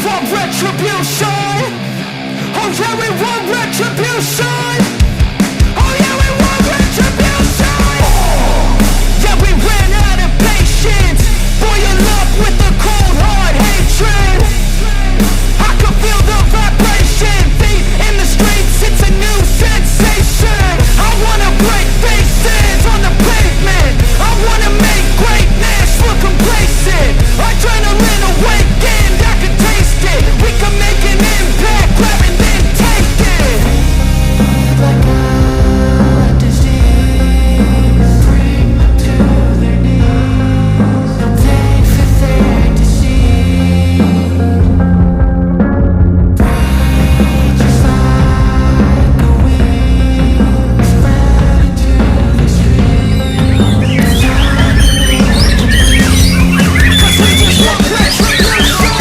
want retribution. Oh yeah, we want retribution. Oh yeah, we want retribution. Yeah, we ran out of patience. Boil up with the cold hard hatred. I can feel the vibration. Feet in the streets, it's a new sensation. I wanna break faces on the pavement. I wanna make greatness look complacent. Adrenaline awakened, I can taste it. We can make an impact, grab and then take it. Like a disease, bring them to their knees. They for their disease. Breathe just like a wind, spread into the streets. Cause we just want retribution.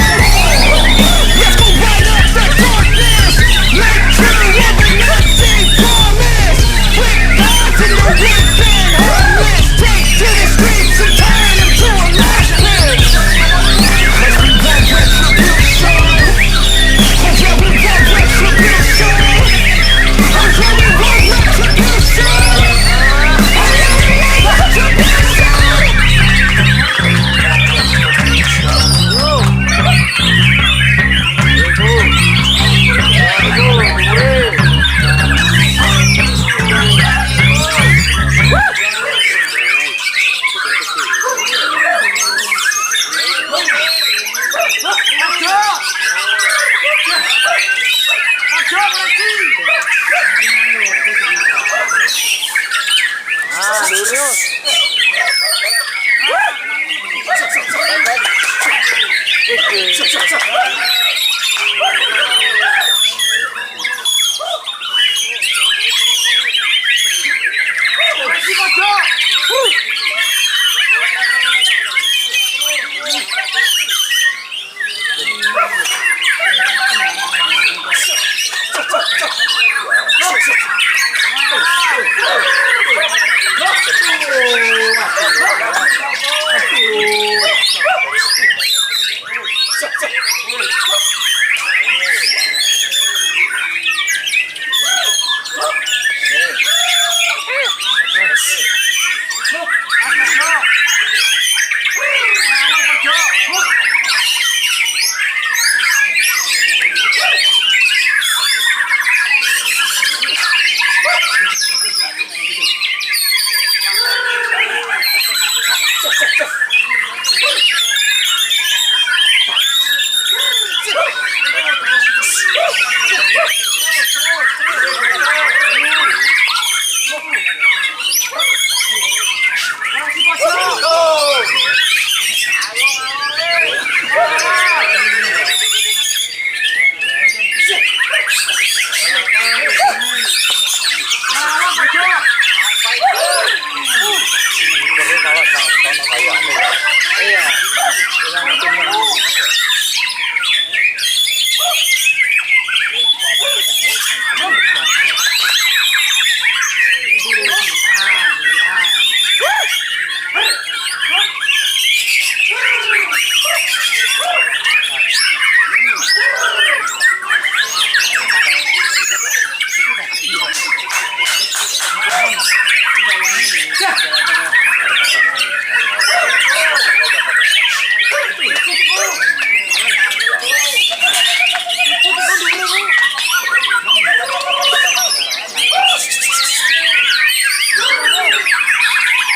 Let's go right up that darkness. Make true of an empty promise. Quick guns in the weekend, homeless. Take to the streets and turn them to a mosh pit. Cause we want retribution. Oh yeah, we want retribution. Oh yeah, we want retribution. Oh yeah, we want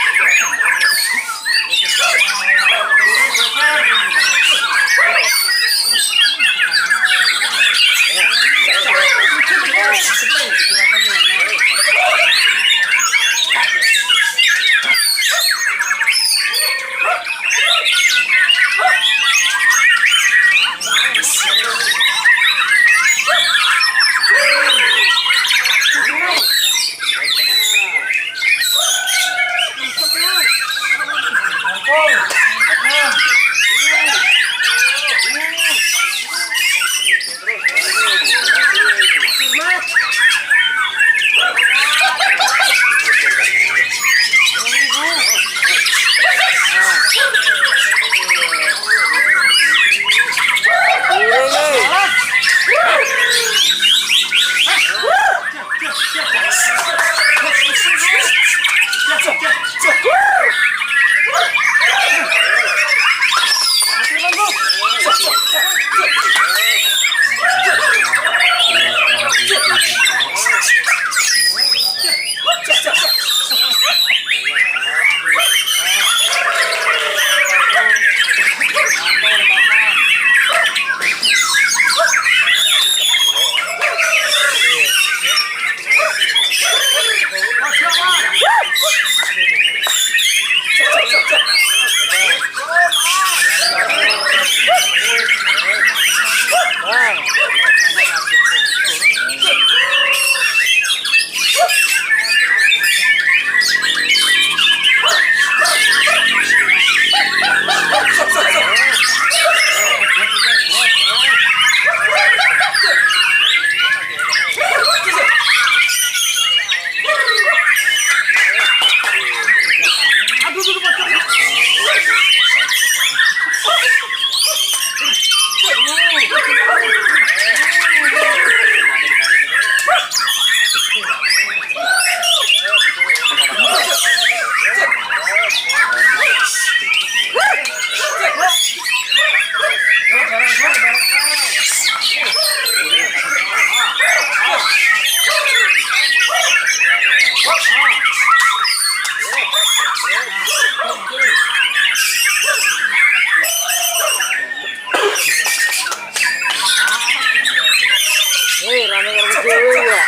Rame karo dewe ya.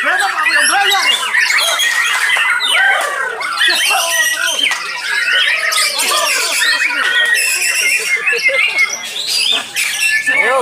Berapa aku yang bayar? Ayo.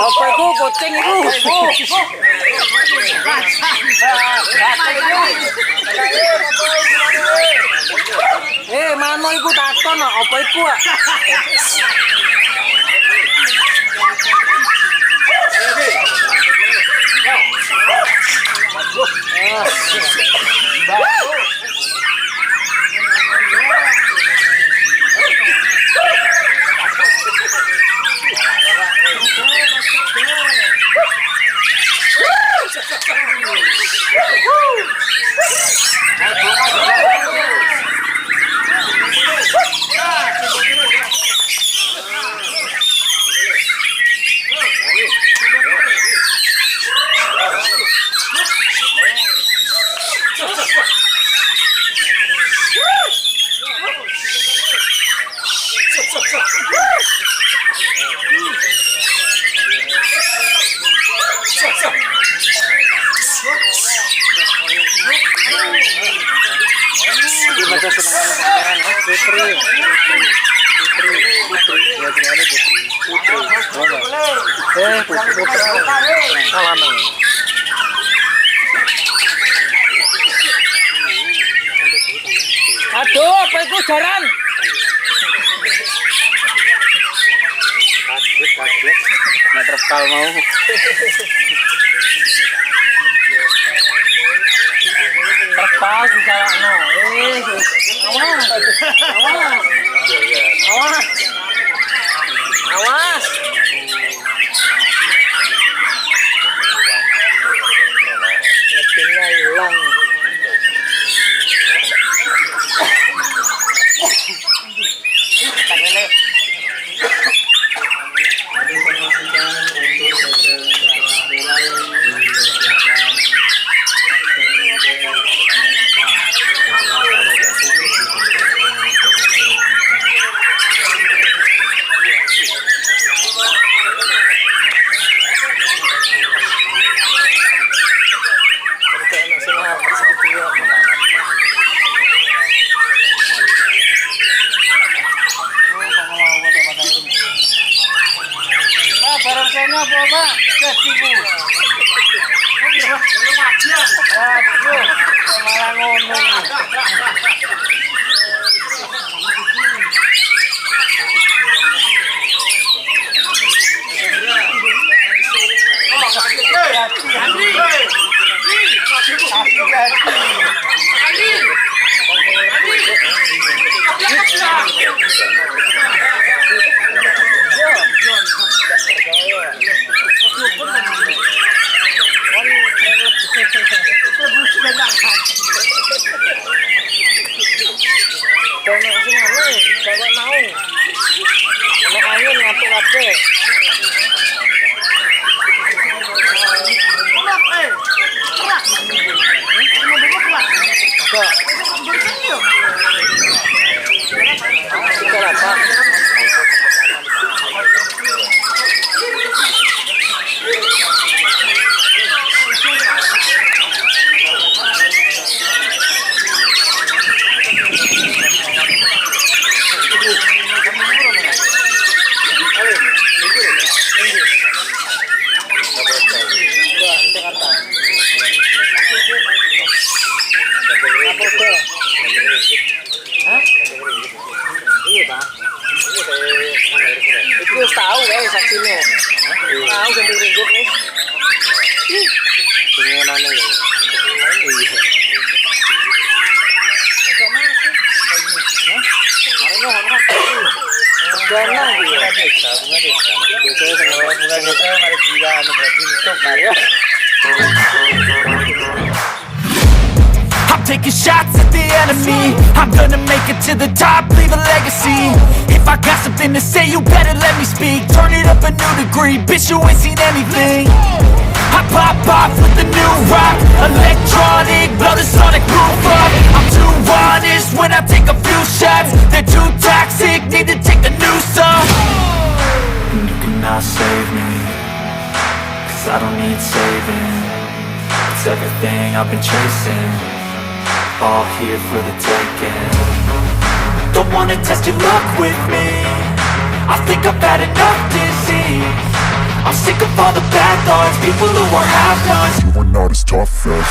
Apa itu kucing itu? Mano iku takon apa iku? Aduh, apa itu jaran? Kaget, nggak terpal mau. Terpal di jalan, awas. Ngetingnya hilang. Kayak mau. Nek angin ngantuk kabeh. Kerak, kerak. Ngomongnya kerak. Enggak. Berikan dia. Udah lah, Pak. Itu tahu saksinya. Tahu ganti ringgit nih. Dengan aneh ya. Iya. Dana dia. Biasanya bunga mari gila anu berarti untuk mari. I'm taking shots at the enemy. I'm gonna make it to the top, leave a legacy. If I got something to say, you better let me speak. Turn it up a new degree, bitch, you ain't seen anything. I pop off with the new rock, electronic, blow the sonic roof up. I'm too honest when I take a few shots. They're too toxic, need to take the noose off. You cannot save me, 'cause I don't need saving. It's everything I've been chasing, all here for the taking. Don't wanna test your luck with me, I think I've had enough disease. I'm sick of all the bad thoughts, people who are half-nots. You are not as tough as